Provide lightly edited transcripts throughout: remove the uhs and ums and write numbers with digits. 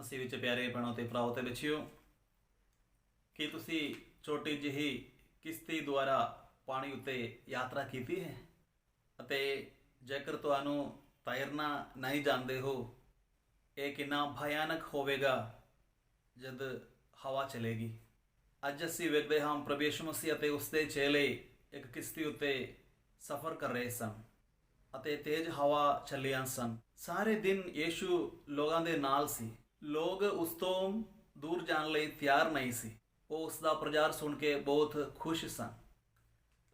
ਮਸੀਹ ਵਿੱਚ ਪਿਆਰੇ ਭੈਣੋ ਤੇ ਭਰਾਓ ਤੇ ਬੱਚਿਓ, ਕੀ ਤੁਸੀਂ ਛੋਟੀ ਜਿਹੀ ਕਿਸ਼ਤੀ ਦੁਆਰਾ ਪਾਣੀ ਉੱਤੇ ਯਾਤਰਾ ਕੀਤੀ ਹੈ? ਅਤੇ ਜੇਕਰ ਤੁਹਾਨੂੰ ਤੈਰਨਾ ਨਹੀਂ ਜਾਣਦੇ ਹੋ, ਇਹ ਕਿੰਨਾ ਭਿਆਨਕ ਹੋਵੇਗਾ ਜਦ ਹਵਾ ਚਲੇਗੀ। ਅੱਜ ਅਸੀਂ ਵੇਖਦੇ ਹਾਂ ਪ੍ਰਭੂ ਯਿਸੂ ਮਸੀਹ ਅਤੇ ਉਸਦੇ ਚੇਲੇ ਇੱਕ ਕਿਸ਼ਤੀ ਉੱਤੇ ਸਫ਼ਰ ਕਰ ਰਹੇ ਸਨ ਅਤੇ ਤੇਜ਼ ਹਵਾ ਚੱਲੀਆਂ ਸਨ। ਸਾਰੇ ਦਿਨ ਯੀਸ਼ੂ ਲੋਕਾਂ ਦੇ ਨਾਲ ਸੀ। ਲੋਕ ਉਸ ਤੋਂ ਦੂਰ ਜਾਣ ਲਈ ਤਿਆਰ ਨਹੀਂ ਸੀ। ਉਹ ਉਸ ਦਾ ਪ੍ਰਚਾਰ ਸੁਣ ਕੇ ਬਹੁਤ ਖੁਸ਼ ਸਨ।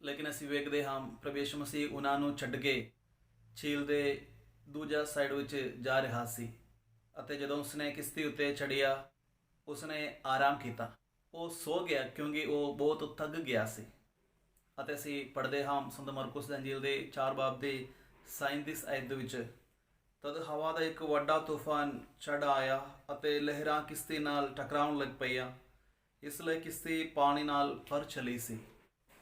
ਲੇਕਿਨ ਅਸੀਂ ਵੇਖਦੇ ਹਾਂ ਪ੍ਰਭੂ ਯਿਸੂ ਮਸੀਹ ਉਹਨਾਂ ਨੂੰ ਛੱਡ ਕੇ ਝੀਲ ਦੇ ਦੂਜਾ ਸਾਈਡ ਵਿੱਚ ਜਾ ਰਿਹਾ ਸੀ ਅਤੇ ਜਦੋਂ ਉਸਨੇ ਕਿਸ਼ਤੀ ਉੱਤੇ ਚੜ੍ਹਿਆ, ਉਸਨੇ ਆਰਾਮ ਕੀਤਾ। ਉਹ ਸੋ ਗਿਆ ਕਿਉਂਕਿ ਉਹ ਬਹੁਤ ਥੱਕ ਗਿਆ ਸੀ। ਅਤੇ ਅਸੀਂ ਪੜ੍ਹਦੇ ਹਾਂ ਸੰਤ ਮਰਕੁਸ ਦੀ ਅੰਜੀਲ ਦੇ 4 ਬਾਬ ਦੇ 37 ਆਇਤ ਵਿੱਚ, ਤਦ ਹਵਾ ਦਾ ਇੱਕ ਵੱਡਾ ਤੂਫਾਨ ਚੜ੍ਹ ਆਇਆ ਅਤੇ ਲਹਿਰਾਂ ਕਿਸ਼ਤੀ ਨਾਲ ਟਕਰਾਉਣ ਲੱਗ ਪਈਆਂ। ਇਸ ਲਈ ਕਿਸ਼ਤੀ ਪਾਣੀ ਨਾਲ ਭਰ ਚਲੀ ਸੀ,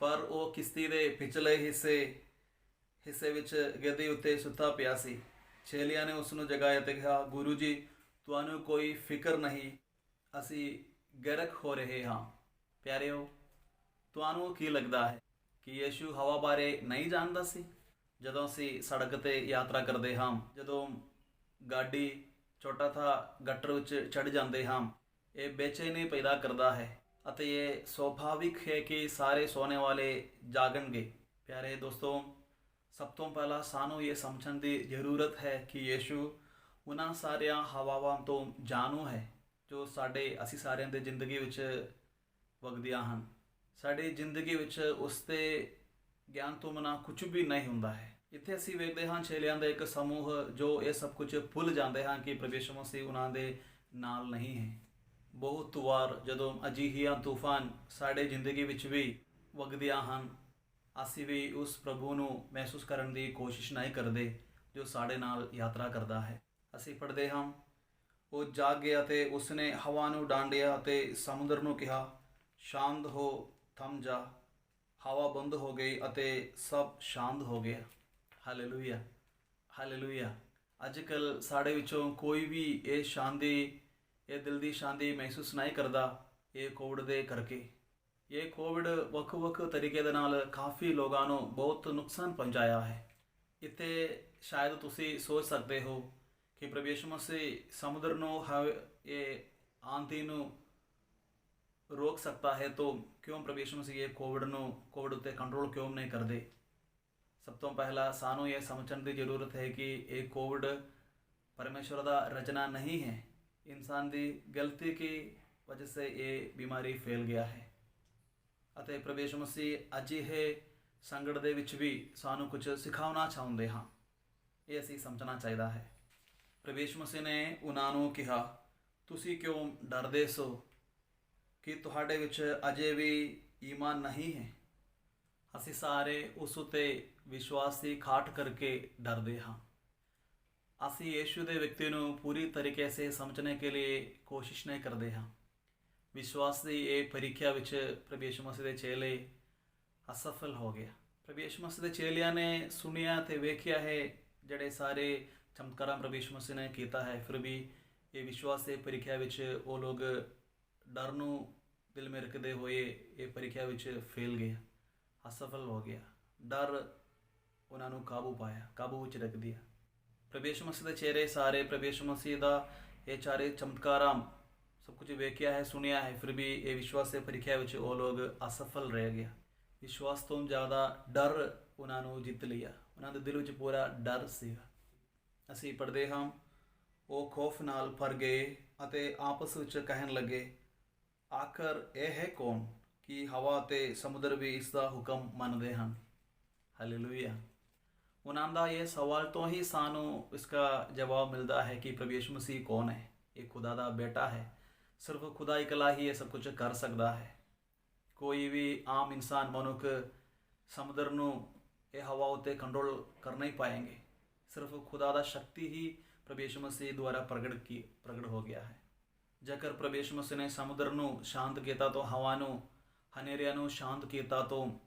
ਪਰ ਉਹ ਕਿਸ਼ਤੀ ਦੇ ਪਿਛਲੇ ਹਿੱਸੇ ਵਿੱਚ ਗੱਦੀ ਉੱਤੇ ਸੁੱਤਾ ਪਿਆ ਸੀ। ਚੇਲਿਆਂ ਨੇ ਉਸ ਨੂੰ ਜਗਾਇਆ ਅਤੇ ਕਿਹਾ, ਗੁਰੂ ਜੀ, ਤੁਹਾਨੂੰ ਕੋਈ ਫਿਕਰ ਨਹੀਂ, ਅਸੀਂ ਗਰਕ ਹੋ ਰਹੇ ਹਾਂ। ਪਿਆਰਿਓ, ਤੁਹਾਨੂੰ ਕੀ ਲੱਗਦਾ ਹੈ ਕਿ ਯੀਸ਼ੂ ਹਵਾ ਬਾਰੇ ਨਹੀਂ ਜਾਣਦਾ ਸੀ? ਜਦੋਂ ਅਸੀਂ ਸੜਕ 'ਤੇ ਯਾਤਰਾ ਕਰਦੇ ਹਾਂ, ਜਦੋਂ ਗਾਡੀ ਛੋਟਾ ਥਾ ਗਟਰ ਵਿੱਚ ਚੜ੍ਹ ਜਾਂਦੇ ਹਾਂ, ਇਹ ਬੇਚੈਨੀ ਪੈਦਾ ਕਰਦਾ ਹੈ ਅਤੇ ਇਹ ਸੁਭਾਵਿਕ ਹੈ ਕਿ ਸਾਰੇ ਸੋਣੇ ਵਾਲੇ ਜਾਗਣਗੇ। ਪਿਆਰੇ ਦੋਸਤੋ, ਸਭ ਤੋਂ ਪਹਿਲਾਂ ਸਾਨੂੰ ਇਹ ਸਮਝਣ ਦੀ ਜ਼ਰੂਰਤ ਹੈ ਕਿ ਯੀਸ਼ੂ ਉਹਨਾਂ ਸਾਰੀਆਂ ਹਵਾਵਾਂ ਤੋਂ ਜਾਣੂ ਹੈ ਜੋ ਅਸੀਂ ਸਾਰਿਆਂ ਦੇ ਜ਼ਿੰਦਗੀ ਵਿੱਚ ਵਗਦੀਆਂ ਹਨ। ਸਾਡੀ ਜ਼ਿੰਦਗੀ ਵਿੱਚ ਉਸ ਦੇ ਗਿਆਨ ਤੋਂ ਬਿਨਾਂ ਕੁਝ ਵੀ ਨਹੀਂ ਹੁੰਦਾ ਹੈ। ਇੱਥੇ ਅਸੀਂ ਵੇਖਦੇ ਹਾਂ ਚੇਲਿਆਂ ਦਾ ਇੱਕ ਸਮੂਹ ਜੋ ਇਹ ਸਭ ਕੁਝ ਭੁੱਲ ਜਾਂਦੇ ਹਨ ਕਿ ਪ੍ਰਭੂ ਯਿਸੂ ਮਸੀਹ ਉਹਨਾਂ ਦੇ ਨਾਲ ਨਹੀਂ ਹੈ। ਬਹੁਤ ਵਾਰ ਜਦੋਂ ਅਜਿਹੀਆਂ ਤੂਫਾਨ ਸਾਡੇ ਜ਼ਿੰਦਗੀ ਵਿੱਚ ਵੀ ਵਗਦੀਆਂ ਹਨ, ਅਸੀਂ ਵੀ ਉਸ ਪ੍ਰਭੂ ਨੂੰ ਮਹਿਸੂਸ ਕਰਨ ਦੀ ਕੋਸ਼ਿਸ਼ ਨਹੀਂ ਕਰਦੇ ਜੋ ਸਾਡੇ ਨਾਲ ਯਾਤਰਾ ਕਰਦਾ ਹੈ। ਅਸੀਂ ਪੜ੍ਹਦੇ ਹਾਂ, ਉਹ ਜਾਗ ਗਿਆ ਅਤੇ ਉਸਨੇ ਹਵਾ ਨੂੰ ਡਾਂਡਿਆ ਅਤੇ ਸਮੁੰਦਰ ਨੂੰ ਕਿਹਾ, ਸ਼ਾਂਤ ਹੋ, ਥਮ ਜਾ। ਹਵਾ ਬੰਦ ਹੋ ਗਈ ਅਤੇ ਸਭ ਸ਼ਾਂਤ ਹੋ ਗਿਆ। Hallelujah, hallelujah. ਅੱਜ ਕੱਲ੍ਹ ਸਾਡੇ ਵਿੱਚੋਂ ਕੋਈ ਵੀ ਇਹ ਦਿਲ ਦੀ ਸ਼ਾਂਤੀ ਮਹਿਸੂਸ ਨਹੀਂ ਕਰਦਾ, ਇਹ ਕੋਵਿਡ ਦੇ ਕਰਕੇ। ਇਹ ਕੋਵਿਡ ਵੱਖ-ਵੱਖ ਤਰੀਕੇ ਦੇ ਨਾਲ ਕਾਫੀ ਲੋਕਾਂ ਨੂੰ ਬਹੁਤ ਨੁਕਸਾਨ ਪਹੁੰਚਾਇਆ ਹੈ। ਇੱਥੇ ਸ਼ਾਇਦ ਤੁਸੀਂ ਸੋਚ ਸਕਦੇ ਹੋ ਕਿ ਪ੍ਰਭੂ ਯਿਸੂ ਮਸੀਹ ਸਮੁੰਦਰ ਨੂੰ ਇਹ ਆਂਧੀ ਨੂੰ ਰੋਕ ਸਕਦਾ ਹੈ, ਤਾਂ ਕਿਉਂ ਪ੍ਰਭੂ ਯਿਸੂ ਮਸੀਹ ਇਹ ਕੋਵਿਡ ਉੱਤੇ ਕੰਟਰੋਲ ਕਿਉਂ ਨਹੀਂ ਕਰਦੇ? ਸਭ ਤੋਂ ਪਹਿਲਾਂ ਸਾਨੂੰ ਇਹ ਸਮਝਣ ਦੀ ਜ਼ਰੂਰਤ ਹੈ ਕਿ ਇਹ ਕੋਵਿਡ ਪਰਮੇਸ਼ਵਰ ਦਾ ਰਚਨਾ नहीं है, इंसान ਦੀ ਗਲਤੀ की वजह से ਇਹ ਬਿਮਾਰੀ ਫੈਲ ਗਿਆ ਹੈ। ਅਤੇ ਪ੍ਰਭੂ ਯਿਸੂ ਮਸੀਹ ਅਜਿਹੇ ਸੰਕਟ ਦੇ ਵਿੱਚ ਵੀ ਸਾਨੂੰ ਕੁਝ ਸਿਖਾਉਣਾ ਚਾਹੁੰਦੇ ਹਾਂ। ਇਹ ਅਸੀਂ ਸਮਝਣਾ ਚਾਹੀਦਾ ਹੈ। ਪ੍ਰਭੂ ਯਿਸੂ ਮਸੀਹ ਨੇ ਉਹਨਾਂ ਨੂੰ ਕਿਹਾ, ਤੁਸੀਂ ਕਿਉਂ ਡਰਦੇ ਸੋ? ਕਿ ਤੁਹਾਡੇ ਵਿੱਚ ਅਜੇ ਵੀ ਈਮਾਨ ਨਹੀਂ ਹੈ? ਅਸੀਂ ਸਾਰੇ ਉਸ ਉੱਤੇ ਵਿਸ਼ਵਾਸ ਦੀ ਘਾਟ ਕਰਕੇ ਡਰਦੇ ਹਾਂ। ਅਸੀਂ ਯੀਸ਼ੂ ਦੇ ਵਿਅਕਤੀ ਨੂੰ ਪੂਰੀ ਤਰੀਕੇ ਸੇ ਸਮਝਣੇ ਕੇ ਲਈ ਕੋਸ਼ਿਸ਼ ਨਹੀਂ ਕਰਦੇ ਹਾਂ। ਵਿਸ਼ਵਾਸ ਦੀ ਇਹ ਪ੍ਰੀਖਿਆ ਵਿੱਚ ਪ੍ਰਭੂ ਯਿਸੂ ਮਸੀਹ ਦੇ ਚੇਲੇ ਅਸਫਲ ਹੋ ਗਏ। ਪ੍ਰਭੂ ਯਿਸੂ ਮਸੀਹ ਦੇ ਚੇਲਿਆਂ ਨੇ ਸੁਣਿਆ ਤੇ ਵੇਖਿਆ ਹੈ ਜਿਹੜੇ ਸਾਰੇ ਚਮਤਕਾਰਾਂ ਪ੍ਰਭੂ ਯਿਸੂ ਮਸੀਹ ਨੇ ਕੀਤਾ ਹੈ, ਫਿਰ ਵੀ ਇਹ ਵਿਸ਼ਵਾਸ ਦੀ ਪ੍ਰੀਖਿਆ ਵਿੱਚ ਉਹ ਲੋਕ ਡਰ ਨੂੰ ਦਿਲ ਮੇਂ ਰੱਖਦੇ ਹੋਏ ਇਹ ਪ੍ਰੀਖਿਆ ਵਿੱਚ ਫੇਲ ਗਏ, ਅਸਫਲ ਹੋ ਗਿਆ। ਡਰ ਉਹਨਾਂ ਨੂੰ ਕਾਬੂ ਵਿੱਚ ਰੱਖ ਦਿਆ। ਪ੍ਰਭੂ ਯਿਸੂ ਮਸੀਹ ਦੇ ਚੇਲੇ ਸਾਰੇ ਪ੍ਰਭੂ ਯਿਸੂ ਮਸੀਹ ਦਾ ਇਹ ਚਾਰੇ ਚਮਤਕਾਰਾਂ ਸਭ ਕੁਝ ਵੇਖਿਆ ਹੈ, ਸੁਣਿਆ ਹੈ, ਫਿਰ ਵੀ ਇਹ ਵਿਸ਼ਵਾਸ ਦੀ ਪ੍ਰੀਖਿਆ ਵਿੱਚ ਉਹ ਲੋਕ ਅਸਫਲ ਰਹਿ ਗਿਆ। ਵਿਸ਼ਵਾਸ ਤੋਂ ਜ਼ਿਆਦਾ ਡਰ ਉਹਨਾਂ ਨੂੰ ਜਿੱਤ ਲਿਆ। ਉਹਨਾਂ ਦੇ ਦਿਲ ਵਿੱਚ ਪੂਰਾ ਡਰ ਸੀਗਾ। ਅਸੀਂ ਪੜ੍ਹਦੇ ਹਾਂ, ਉਹ ਖੌਫ ਨਾਲ ਭਰ ਗਏ ਅਤੇ ਆਪਸ ਵਿੱਚ ਕਹਿਣ ਲੱਗੇ, ਆਖਰ ਇਹ ਹੈ ਕੌਣ ਕਿ ਹਵਾ ਅਤੇ ਸਮੁੰਦਰ ਵੀ ਇਸ ਦਾ ਹੁਕਮ ਮੰਨਦੇ ਹਨ। ਹਾਲੇਲੂਇਆ। ਉਹਨਾਂ ਦਾ ਇਹ ਸਵਾਲ ਤੋਂ ਹੀ ਸਾਨੂੰ ਇਸका ਜਵਾਬ ਮਿਲਦਾ ਹੈ ਕਿ ਪ੍ਰਭੂ ਯਿਸੂ ਮਸੀਹ ਕੌਣ ਹੈ। ਇਹ ਖੁਦਾ ਦਾ ਬੇਟਾ ਹੈ। ਸਿਰਫ ਖੁਦਾ ਇਕੱਲਾ ਹੀ ਇਹ ਸਭ ਕੁਝ ਕਰ ਸਕਦਾ ਹੈ। ਕੋਈ ਵੀ ਆਮ ਇਨਸਾਨ ਮਨੁੱਖ ਸਮੁੰਦਰ ਨੂੰ ਇਹ ਹਵਾ ਉੱਤੇ ਕੰਟਰੋਲ ਕਰ ਨਹੀਂ ਪਾਏਂਗੇ। ਸਿਰਫ ਖੁਦਾ ਦਾ ਸ਼ਕਤੀ ਹੀ ਪ੍ਰਭੂ ਯਿਸੂ ਮਸੀਹ ਦੁਆਰਾ ਪ੍ਰਗਟ ਹੋ ਗਿਆ ਹੈ। ਜੇਕਰ ਪ੍ਰਭੂ ਯਿਸੂ ਮਸੀਹ ਨੇ ਸਮੁੰਦਰ ਨੂੰ ਸ਼ਾਂਤ ਕੀਤਾ ਤਾਂ ਹਵਾ ਨੂੰ, ਹਨੇਰਿਆਂ ਨੂੰ ਸ਼ਾਂਤ ਕੀਤਾ ਤਾਂ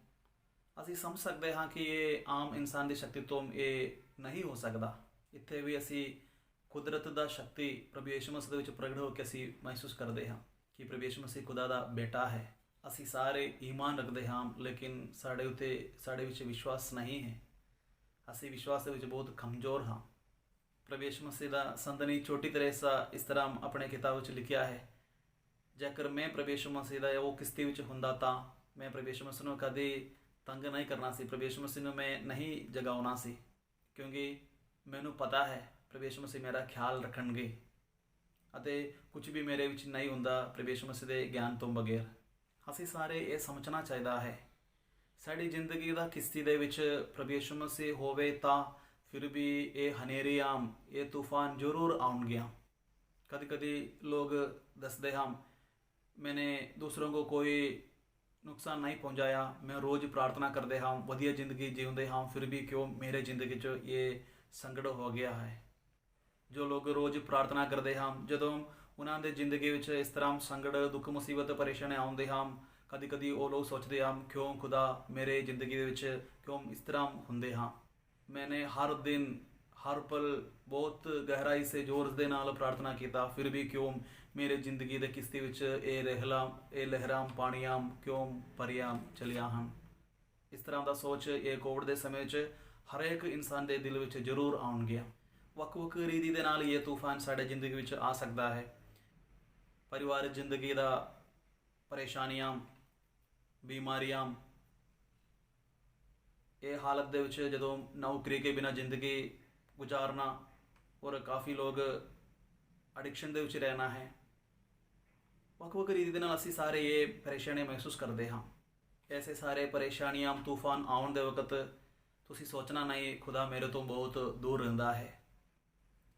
ਅਸੀਂ ਸਮਝ ਸਕਦੇ ਹਾਂ ਕਿ ਇਹ ਆਮ ਇਨਸਾਨ ਦੀ ਸ਼ਕਤੀ ਤੋਂ ਇਹ ਨਹੀਂ ਹੋ ਸਕਦਾ। ਇੱਥੇ ਵੀ ਅਸੀਂ ਕੁਦਰਤ ਦਾ ਸ਼ਕਤੀ ਪ੍ਰਭੂ ਯਿਸੂ ਮਸੀਹ ਦੇ ਵਿੱਚ ਪ੍ਰਗਟ ਹੋ ਕੇ ਅਸੀਂ ਮਹਿਸੂਸ ਕਰਦੇ ਹਾਂ ਕਿ ਪ੍ਰਭੂ ਯਿਸੂ ਮਸੀਹ ਖੁਦਾ ਦਾ ਬੇਟਾ ਹੈ। ਅਸੀਂ ਸਾਰੇ ਈਮਾਨ ਰੱਖਦੇ ਹਾਂ, ਲੇਕਿਨ ਸਾਡੇ ਵਿੱਚ ਵਿਸ਼ਵਾਸ ਨਹੀਂ ਹੈ। ਅਸੀਂ ਵਿਸ਼ਵਾਸ ਦੇ ਵਿੱਚ ਬਹੁਤ ਕਮਜ਼ੋਰ ਹਾਂ। ਪ੍ਰਭੂ ਯਿਸੂ ਮਸੀਹ ਦਾ ਸੰਦਨੀ ਛੋਟੀ ਤਰੇਸਾ ਇਸ ਤਰ੍ਹਾਂ ਆਪਣੇ ਕਿਤਾਬ ਵਿੱਚ ਲਿਖਿਆ ਹੈ, ਜੇਕਰ ਮੈਂ ਪ੍ਰਭੂ ਯਿਸੂ ਮਸੀਹ ਦਾ ਉਹ ਕਿਸ਼ਤੀ ਵਿੱਚ ਹੁੰਦਾ ਤਾਂ ਮੈਂ ਪ੍ਰਭੂ ਯਿਸੂ ਮਸੀਹ ਨੂੰ ਕਦੇ ਤੰਗ ਨਹੀਂ ਕਰਨਾ ਸੀ, ਪ੍ਰਭੂ ਯਿਸੂ ਮਸੀਹ ਨੂੰ ਮੈਂ ਨਹੀਂ ਜਗਾਉਣਾ ਸੀ, ਕਿਉਂਕਿ ਮੈਨੂੰ ਪਤਾ ਹੈ ਪ੍ਰਭੂ ਯਿਸੂ ਮਸੀਹ ਮੇਰਾ ਖਿਆਲ ਰੱਖਣਗੇ ਅਤੇ ਕੁਝ ਵੀ ਮੇਰੇ ਵਿੱਚ ਨਹੀਂ ਹੁੰਦਾ ਪ੍ਰਭੂ ਯਿਸੂ ਮਸੀਹ ਦੇ ਗਿਆਨ ਤੋਂ ਬਗੈਰ। ਅਸੀਂ ਸਾਰੇ ਇਹ ਸਮਝਣਾ ਚਾਹੀਦਾ ਹੈ, ਸਾਡੀ ਜ਼ਿੰਦਗੀ ਦਾ ਕਿਸ਼ਤੀ ਦੇ ਵਿੱਚ ਪ੍ਰਭੂ ਯਿਸੂ ਮਸੀਹ ਹੋਵੇ ਤਾਂ ਫਿਰ ਵੀ ਇਹ ਹਨੇਰੀਆਂ ਇਹ ਤੂਫਾਨ ਜ਼ਰੂਰ ਆਉਣਗੇ। ਕਦੇ ਕਦੇ ਲੋਕ ਦੱਸਦੇ ਹਨ, ਮੈਨੇ ਦੂਸरों को ਕੋਈ ਨੁਕਸਾਨ ਨਹੀਂ ਪਹੁੰਚਾਇਆ, ਮੈਂ ਰੋਜ਼ ਪ੍ਰਾਰਥਨਾ ਕਰਦੇ ਹਾਂ, ਵਧੀਆ ਜ਼ਿੰਦਗੀ ਜਿਉਂਦੇ ਹਾਂ, ਫਿਰ ਵੀ ਕਿਉਂ ਮੇਰੇ ਜ਼ਿੰਦਗੀ 'ਚ ਇਹ ਸੰਕਟ ਹੋ ਗਿਆ ਹੈ। ਜੋ ਲੋਕ ਰੋਜ਼ ਪ੍ਰਾਰਥਨਾ ਕਰਦੇ ਹਨ, ਜਦੋਂ ਉਹਨਾਂ ਦੇ ਜ਼ਿੰਦਗੀ ਵਿੱਚ ਇਸ ਤਰ੍ਹਾਂ ਸੰਕਟ ਦੁੱਖ ਮੁਸੀਬਤ ਪਰੇਸ਼ਾਨੀ ਆਉਂਦੇ ਹਨ, ਕਦੀ ਕਦੀ ਉਹ ਲੋਕ ਸੋਚਦੇ ਹਨ ਕਿਉਂ ਖੁਦਾ ਮੇਰੇ ਜ਼ਿੰਦਗੀ ਦੇ ਵਿੱਚ ਕਿਉਂ ਇਸ ਤਰ੍ਹਾਂ ਹੁੰਦੇ ਹਾਂ। ਮੈਨੇ ਹਰ ਦਿਨ ਹਰ ਪਲ ਬਹੁਤ ਗਹਿਰਾਈ ਸੇ ਜ਼ੋਰ ਦੇ ਨਾਲ ਪ੍ਰਾਰਥਨਾ ਕੀਤਾ, ਫਿਰ ਵੀ ਕਿਉਂ ਮੇਰੇ ਜ਼ਿੰਦਗੀ ਦੇ ਕਿਸ਼ਤੀ ਵਿੱਚ ਇਹ ਲਹਿਰਾਂ ਪਾਣੀਆਂ ਕਿਉਂ ਭਰੀਆਂ ਚਲੀਆਂ ਹਨ। ਇਸ ਤਰ੍ਹਾਂ ਦਾ ਸੋਚ ਇਹ ਕੋਵਿਡ ਦੇ ਸਮੇਂ 'ਚ ਹਰੇਕ ਇਨਸਾਨ ਦੇ ਦਿਲ ਵਿੱਚ ਜ਼ਰੂਰ ਆਉਣਗੇ। ਵੱਖ-ਵੱਖ ਰੀਤੀ ਦੇ ਨਾਲ ਇਹ ਤੂਫਾਨ ਸਾਡੇ ਜ਼ਿੰਦਗੀ ਵਿੱਚ ਆ ਸਕਦਾ ਹੈ। ਪਰਿਵਾਰਿਕ ਜ਼ਿੰਦਗੀ ਦਾ ਪਰੇਸ਼ਾਨੀਆਂ, ਬਿਮਾਰੀਆਂ, ਇਹ ਹਾਲਤ ਦੇ ਵਿੱਚ ਜਦੋਂ ਨੌਕਰੀ ਕੇ ਬਿਨਾਂ ਜ਼ਿੰਦਗੀ ਗੁਜ਼ਾਰਨਾ ਔਰ ਕਾਫੀ ਲੋਕ ਐਡਿਕਸ਼ਨ ਦੇ ਵਿੱਚ ਰਹਿਣਾ ਹੈ। ਵੱਖ-ਵੱਖ ਰੀਤੀ ਦੇ ਨਾਲ ਅਸੀਂ ਸਾਰੇ ਇਹ ਪਰੇਸ਼ਾਨੀ ਮਹਿਸੂਸ ਕਰਦੇ ਹਾਂ। ਐਸੇ ਸਾਰੇ ਪਰੇਸ਼ਾਨੀਆਂ ਤੂਫਾਨ ਆਉਣ ਦੇ ਵਕਤ ਤੁਸੀਂ ਸੋਚਣਾ ਨਹੀਂ ਖੁਦਾ ਮੇਰੇ ਤੋਂ ਬਹੁਤ ਦੂਰ ਰਹਿੰਦਾ ਹੈ।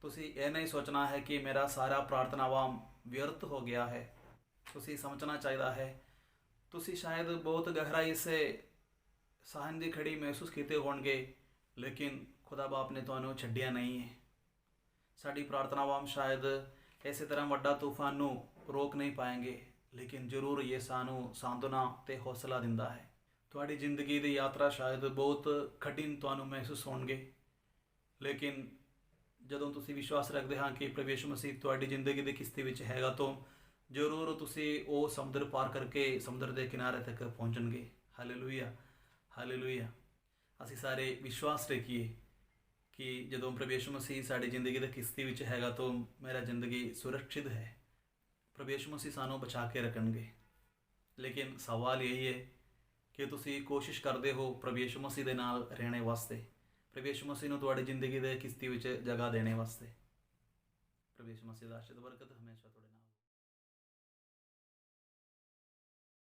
ਤੁਸੀਂ ਇਹ ਨਹੀਂ ਸੋਚਣਾ ਹੈ ਕਿ ਮੇਰਾ ਸਾਰਾ ਪ੍ਰਾਰਥਨਾਵਾਂ ਵਿਅਰਥ ਹੋ ਗਿਆ ਹੈ। ਤੁਸੀਂ ਸਮਝਣਾ ਚਾਹੀਦਾ ਹੈ, ਤੁਸੀਂ ਸ਼ਾਇਦ ਬਹੁਤ ਗਹਿਰਾਈ ਸੇ ਸਹਿਨ ਦੀ ਖੜੀ ਮਹਿਸੂਸ ਕੀਤੇ ਹੋਣਗੇ, ਲੇਕਿਨ ਖੁਦਾ ਬਾਪ ਨੇ ਤੁਹਾਨੂੰ ਛੱਡਿਆ ਨਹੀਂ ਹੈ। ਸਾਡੀ ਪ੍ਰਾਰਥਨਾਵਾਂ ਸ਼ਾਇਦ ਇਸੇ ਤਰ੍ਹਾਂ ਵੱਡਾ ਤੂਫਾਨ ਨੂੰ ਰੋਕ ਨਹੀਂ ਪਾएंगे, ਲੇਕਿਨ ਜ਼ਰੂਰ ਇਹ ਸਾਨੂੰ ਸਾਂਤਵਨਾ ਤੇ ਹੌਸਲਾ ਦਿੰਦਾ ਹੈ। ਤੁਹਾਡੀ ਜ਼ਿੰਦਗੀ ਦੀ ਯਾਤਰਾ ਸ਼ਾਇਦ ਬਹੁਤ ਕਠਿਨ ਤੁਹਾਨੂੰ ਮਹਿਸੂਸ ਹੋਣਗੇ, ਲੇਕਿਨ ਜਦੋਂ ਤੁਸੀਂ ਵਿਸ਼ਵਾਸ ਰੱਖਦੇ ਹਾਂ ਕਿ ਪ੍ਰਭੂ ਯਿਸੂ ਮਸੀਹ ਤੁਹਾਡੀ ਜ਼ਿੰਦਗੀ ਦੀ ਕਿਸ਼ਤੀ ਵਿੱਚ ਹੈਗਾ ਤਾਂ ਜ਼ਰੂਰ ਤੁਸੀਂ ਉਹ ਸਮੁੰਦਰ ਪਾਰ ਕਰਕੇ ਸਮੁੰਦਰ ਦੇ ਕਿਨਾਰੇ ਤੱਕ ਪਹੁੰਚਣਗੇ। Hallelujah, hallelujah. ਅਸੀਂ ਸਾਰੇ ਵਿਸ਼ਵਾਸ ਰੱਖੀਏ ਕਿ ਜਦੋਂ ਪ੍ਰਭੂ ਯਿਸੂ ਮਸੀਹ ਸਾਡੀ ਜ਼ਿੰਦਗੀ ਦੀ ਕਿਸ਼ਤੀ ਵਿੱਚ ਹੈਗਾ ਤਾਂ ਮੇਰਾ ਜ਼ਿੰਦਗੀ ਸੁਰੱਖਿਅਤ ਹੈ। ਪ੍ਰਭੂ ਯਿਸੂ ਮਸੀਹ ਸਾਨੂੰ ਬਚਾ ਕੇ ਰੱਖਣਗੇ। ਲੇਕਿਨ ਸਵਾਲ ਇਹੀ ਹੈ ਕਿ ਤੁਸੀਂ ਕੋਸ਼ਿਸ਼ ਕਰਦੇ ਹੋ ਪ੍ਰਭੂ ਯਿਸੂ ਮਸੀਹ ਦੇ ਨਾਲ ਰਹਿਣੇ ਵਾਸਤੇ, ਪ੍ਰਭੂ ਯਿਸੂ ਮਸੀਹ ਨੂੰ ਤੁਹਾਡੀ ਜ਼ਿੰਦਗੀ ਦੇ ਕਿਸ਼ਤੀ ਵਿੱਚ ਜਗ੍ਹਾ ਦੇਣੇ ਵਾਸਤੇ। ਪ੍ਰਭੂ ਯਿਸੂ ਮਸੀਹ ਦਾ ਆਸ਼ੀਰਵਾਦ ਬਰਕਤ ਹਮੇਸ਼ਾ ਤੁਹਾਡੇ ਨਾਲ।